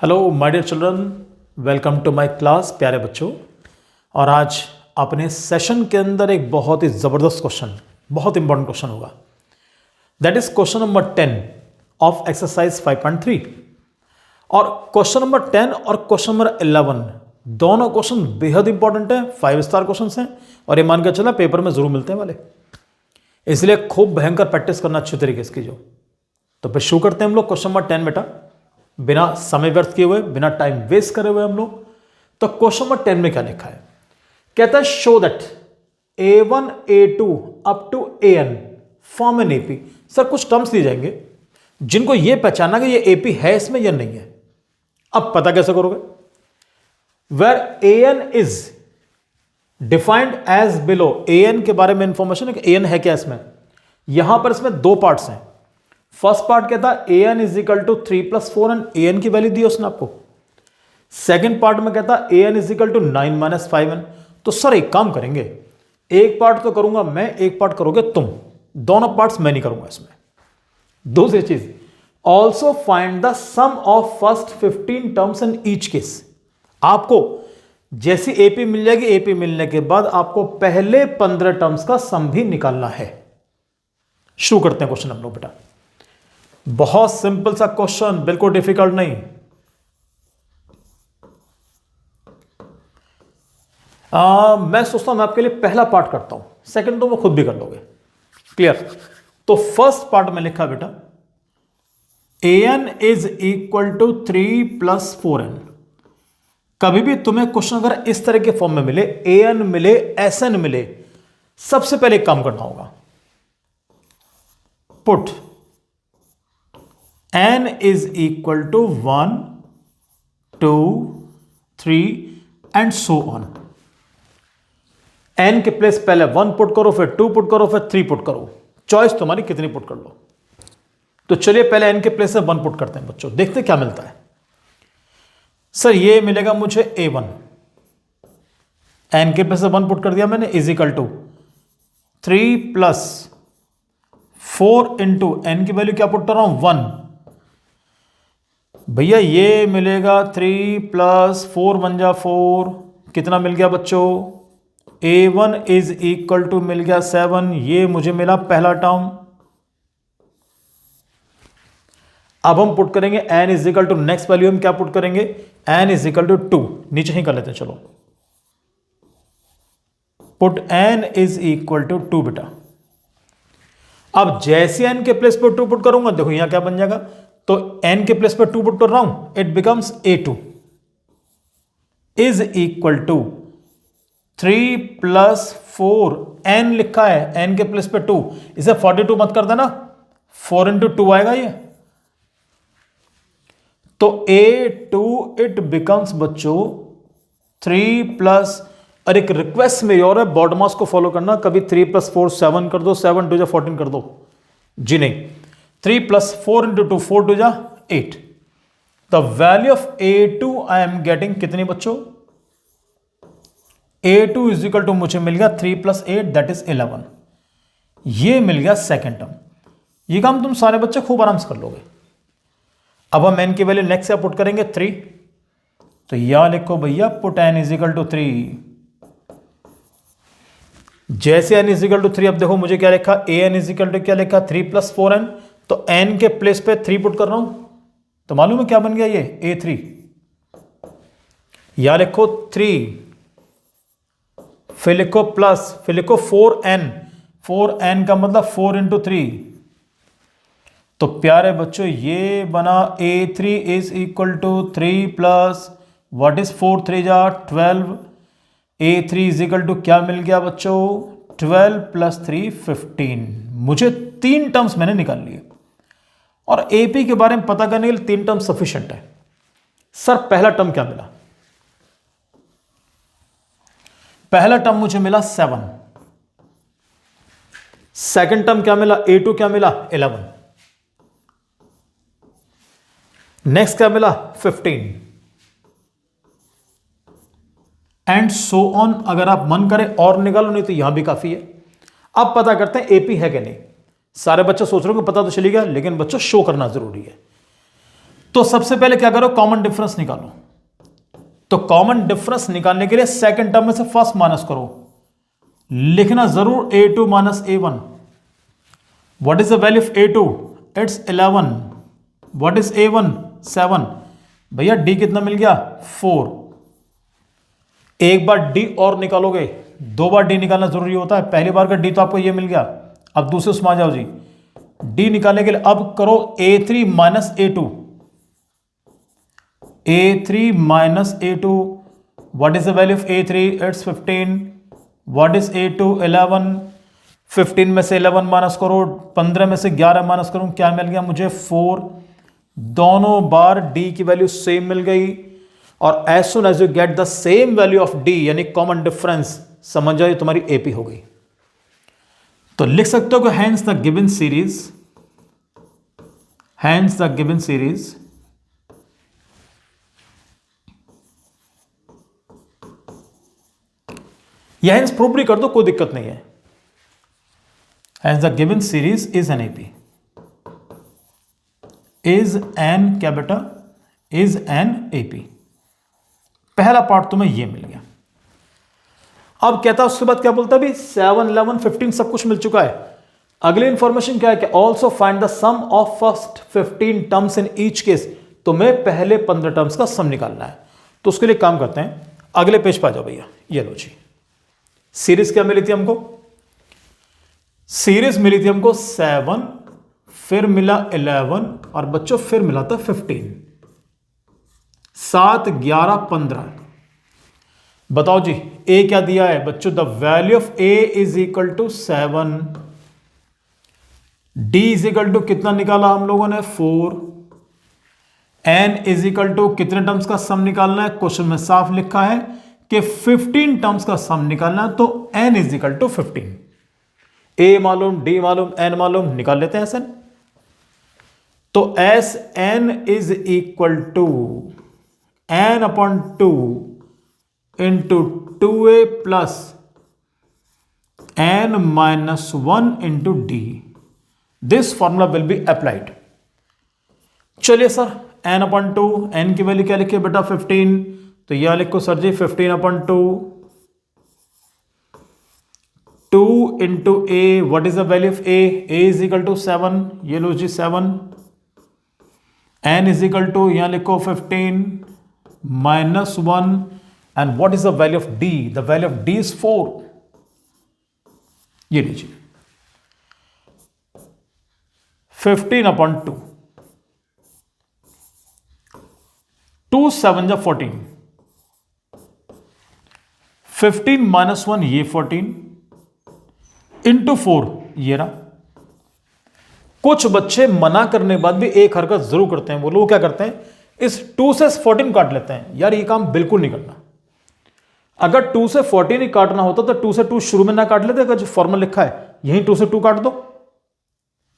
Hello my dear children, welcome to my class. प्यारे बच्चों, और आज अपने सेशन के अंदर एक बहुत ही ज़बरदस्त क्वेश्चन, बहुत इंपॉर्टेंट क्वेश्चन होगा। That is question number 10 of exercise 5.3। और क्वेश्चन नंबर 10 और क्वेश्चन नंबर 11 दोनों क्वेश्चन बेहद इंपॉर्टेंट है, 5 स्टार क्वेश्चन हैं और ये मान के चला पेपर में जरूर मिलते हैं वाले, इसलिए खूब भयंकर प्रैक्टिस करना अच्छे तरीके से कीजिए। तो फिर शुरू करते हैं हम लोग क्वेश्चन नंबर 10 बेटा, बिना समय व्यर्थ किए हुए, बिना टाइम वेस्ट करे हुए हम लोग। तो क्वेश्चन नंबर 10 में क्या लिखा है? कहता है show that A1 A2 up to AN form an AP। Sir कुछ टर्म्स दिए जाएंगे जिनको ये पहचाना कि ये AP है इसमें या नहीं है। अब पता कैसे करोगे? Where AN is defined as below. AN के बारे में इंफॉर्मेशन है कि AN है क्या इसमें। यहां पर इसमें दो पार्ट्स हैं। फर्स्ट पार्ट कहता है AN is equal to 3+4 and AN की वैल्यू दी उसने आपको। सेकेंड पार्ट में कहता है AN is equal to 9-5N। तो सर एक काम करेंगे, एक पार्ट तो करूंगा मैं, एक पार्ट करोगे तुम, दोनों पार्ट्स मैं नहीं करूंगा इसमें। दूसरी चीज, also find the sum of first 15 terms in each case. आपको जैसी AP मिल जाएगी, AP मिलने के बाद आपको पहले 15 टर्म्स का सम भी निकालना है। शुरू करते हैं क्वेश्चन हम लोग बेटा। बहुत सिंपल सा क्वेश्चन, बिल्कुल डिफिकल्ट नहीं। मैं सोचता हूं मैं आपके लिए पहला पार्ट करता हूं, सेकंड तो वो खुद भी कर लोगे। क्लियर? तो फर्स्ट पार्ट में लिखा बेटा AN is equal to 3+4N। कभी भी तुम्हें क्वेश्चन अगर इस तरह के फॉर्म में मिले, AN मिले, SN मिले, सबसे पहले एक काम करना होगा, put N is equal to 1, 2, 3 and so on। N के प्लेस पहले 1 पुट करो, फिर 2 पुट करो, फिर 3 पुट करो। चॉइस तुम्हारी, कितनी पुट कर लो। तो चलिए पहले N के प्लेस से 1 पुट करते हैं बच्चों, देखते क्या मिलता है। सर ये मिलेगा मुझे A1। N के प्लेस से 1 पुट कर दिया मैंने, is equal to 3+4 into N की वैल्यू क्या पुट कर रहा हूं, 1। भैया ये मिलेगा 3+4 बन जा 4, कितना मिल गया बच्चों? A1 इज इक्वल टू मिल गया 7। ये मुझे मिला पहला टर्म। अब हम पुट करेंगे N is equal to, next value हम क्या पुट करेंगे, N इज इक्वल टू 2। नीचे ही कर लेते हैं, चलो put N is equal to 2 बेटा। अब जैसे N के प्लेस पर 2 पुट करूंगा, देखो यहां क्या बन जाएगा, तो N के प्लेस पर 2 पुट कर रहा हूं, it becomes A2 is equal to 3+4। N लिखा है, N के प्लेस पे 2, इसे 42 मत कर देना, 4 इंटू 2 आएगा ये। तो A2 इट बिकम्स बच्चों 3+, और एक रिक्वेस्ट मेरी और है, बॉडमास को फॉलो करना, कभी 3+4 7 कर दो, 7 2 14 कर दो जी, नहीं, 3+4 into 2, 4 2 8। The value of A2 I am getting कितनी बच्चों, A2 इज इक्वल टू मुझे मिल गया 3+8 दैट इज 11। ये मिल गया सेकेंड टर्म। ये काम तुम सारे बच्चे खूब आराम से कर लोगे। अब हम N की वैल्यू नेक्स्ट पुट करेंगे 3, तो यहां लिखो भैया put N is equal to 3। जैसे N इज इक्वल टू 3, अब देखो मुझे क्या लिखा, AN इज इक्वल टू क्या लिखा, 3+4N। तो N के प्लेस पे 3 पुट कर रहा हूं, तो मालूम है क्या बन गया ये A3। यहां लिखो 3, फिर लिखो प्लस, फिर लिखो 4N। 4N का मतलब 4 इंटू 3। तो प्यारे बच्चों ये बना A3 इज इक्वल टू 3 प्लस व्हाट इज 4 3 12। A3 इज इक्वल टू क्या मिल गया बच्चों, 12 + 3 15। मुझे 3 टर्म्स मैंने निकाल लिए, और AP के बारे में पता करने के लिए 3 टर्म सफिशिएंट है। सर पहला टर्म क्या मिला? पहला टर्म मुझे मिला 7। सेकंड टर्म क्या मिला, A2 क्या मिला, 11। नेक्स्ट क्या मिला, 15 एंड सो ऑन। अगर आप मन करें और निकालो, नहीं तो यहां भी काफी है। अब पता करते हैं AP है कि नहीं। सारे बच्चे सोच रहे हो कि पता तो चली गया, लेकिन बच्चों शो करना जरूरी है। तो सबसे पहले क्या करो, कॉमन डिफरेंस निकालो। तो कॉमन डिफरेंस निकालने के लिए सेकंड टर्म में से फर्स्ट माइनस करो, लिखना जरूर a2 minus a1। What is the value of a2? It's 11। What is a1? 7। भैया d कितना मिल गया? 4। एक बार d और निकालोगे, 2 बार d निकालना जरूरी होता है। पहली बार का d तो आपको ये मिल गया, अब दूसरे उसमें आ जाओ जी। d निकालने के लिए अब करो a3 minus a2। a3 minus a2, what is the value of a3? It's 15। What is a2? 11। 15 में से 11 माइनस करो, 15 में से 11 माइनस करूं, क्या मिल गया मुझे? 4। दोनों बार d की वैल्यू सेम मिल गई, और as soon as you get the same value of d यानी कॉमन डिफरेंस, समझ जाओ तुम्हारी AP हो गई। तो लिख सकते हो कि हैंस द गिवन सीरीज या हैंस प्रूव भी कर दो, कोई दिक्कत नहीं है। Hence the given series is an AP, is an क्या बेटा? Is an AP। पहला पार्ट तुम्हें ये मिल गया। अब कहता है उसके बाद क्या बोलता है भी? 7, 11, 15 सब कुछ मिल चुका है। अगली इंफॉर्मेशन क्या है कि also find the sum of first 15 terms in each case. तुम्हें पहले 15 टर्म्स का सम निकालना है। तो उसके लिए काम करते हैं, अगले पेज पर आ जाओ भैया। ये लो जी, सीरीज क्या मिली थी हमको? सीरीज मिली थी हमको 7, फिर मिला 11, और बच्चों फिर मिला था 15। 7, 11, 15। बताओ जी ए क्या दिया है बच्चों? The value of a is equal to 7। D is equal to कितना निकाला हम लोगों ने? 4। एन इज इक्वल टू कितने टर्म्स का सम निकालना है? क्वेश्चन में साफ लिखा है कि 15 टर्म्स का सम निकालना है, तो n is equal to 15। A मालूम, डी मालूम, एन मालूम, निकाल लेते हैं एस एन। तो s n is equal to n upon 2 into 2a plus n minus 1 into d. This formula will be applied. चलिए सर, n अपॉन 2, n की value क्या लिखिए बेटा? 15। तो यह लिखो सर जी 15 upon 2, 2 into a, what is the value of a? a is equal to 7। ये लो जी 7। n इज इक्वल टू यहां लिखो 15 minus 1, and what is the value of d? The value of d is 4। ये लीजिए 15 upon 2, 2 7 जा 14, 15 minus 1 ये 14 into 4 ये रहा। कुछ बच्चे मना करने के बाद भी एक हरकत जरूर करते हैं। वो लोग क्या करते हैं? इस 2 से 14 काट लेते हैं। यार ये काम बिल्कुल नहीं करना। अगर 2 से 14 ही काटना होता तो 2 से 2 शुरू में ना काट लेते, अगर जो फॉर्मूला लिखा है यहीं 2 से 2 काट दो।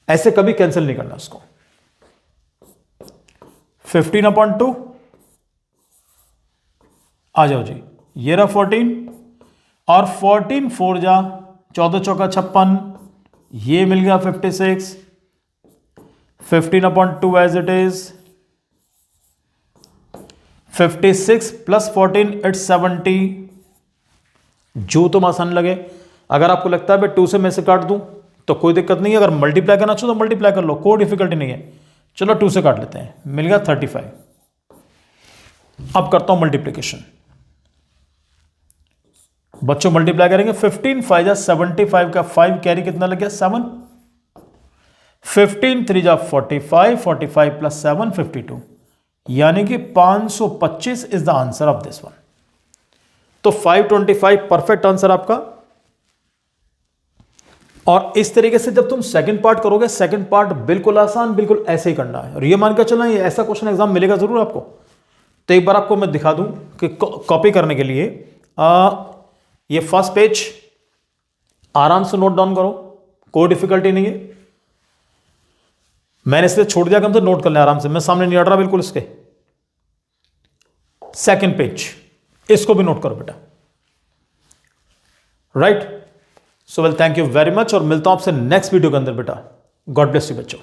ऐसे कभी कैंसिल नहीं करना उसको। 15 अपॉन 2 आ जाओ जी, ये रहा 14, और 14 4 जा 14 चौका 56, ये मिल गया 56। 15 upon 2 as it is 56 plus 14 it's 70। जो तुम आसान लगे। अगर आपको लगता है भाई 2 से मैं से काट दूं तो कोई दिक्कत नहीं है। अगर मल्टीप्लाई करना चाहो तो मल्टीप्लाई कर लो, कोई डिफिकल्टी नहीं है। चलो 2 से काट लेते हैं, मिल गया 35। अब करता हूं मल्टीप्लीकेशन। बच्चों मल्टीप्लाई करेंगे 15 5 जा 75 का 5 कैरी कितना लग गया? 7। 15 3 जा 45, 45 प्लस 7 52, यानी कि 525 is the answer of this one. तो 525 परफेक्ट आंसर आपका। और इस तरीके से जब तुम सेकंड पार्ट करोगे, सेकंड पार्ट बिल्कुल आसान, बिल्कुल ऐसे ही करना है। और ये मान कर चलना ये ऐसा क्वेश्चन एग्जाम मिलेगा जरूर आपको। तो एक बार आपको मैं दिखा दूं कि कॉपी करने के लिए ये फर्स्ट पेज आराम से नोट डाउन करो, कोई डिफिकल्टी नहीं है। मैंने इसलिए छोड़ दिया कि हम तो नोट कर लें आराम से, मैं सामने नहीं अड़ रहा बिल्कुल इसके। सेकंड पेज इसको भी नोट करो बेटा। Right. So well, thank you very much, और मिलता हूं आपसे नेक्स्ट वीडियो के अंदर बेटा। गॉड ब्लेस यू बच्चों।